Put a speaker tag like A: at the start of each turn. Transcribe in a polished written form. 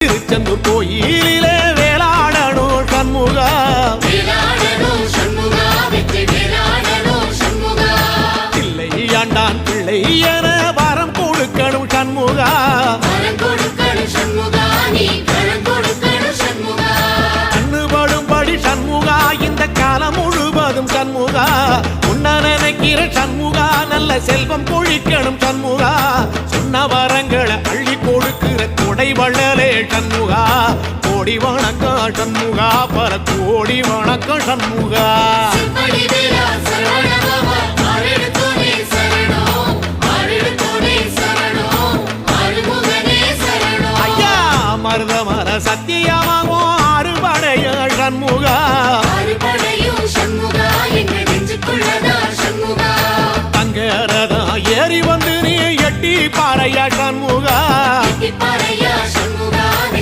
A: திருச்செந்தூர் கோயிலிலே வேளாடணும் சண்முகா, பிள்ளை ஆண்டான் பிள்ளை என வரம் கொடுக்கணும் சண்முகா, கண்ணுபடும்படி சண்முகா இந்த காலம் முழுவதும் சண்முகா, உன்ன நினைக்கிற சண்முகா நல்ல செல்வம் பொழிக்கணும் சண்முகா, சொன்ன வரங்களை அள்ளி கொடுக்கிற கொடை வள்ளலே சண்முகா, கோடி வணக்கம் சண்முகா, பல கோடி வணக்கம் சண்முகா. ஐயா மருதமர சத்தியமாகும் அறுபடைய சண்முகா, தங்கரதா ஏறி வந்து நீ எட்டி பாறையா சண்முகா.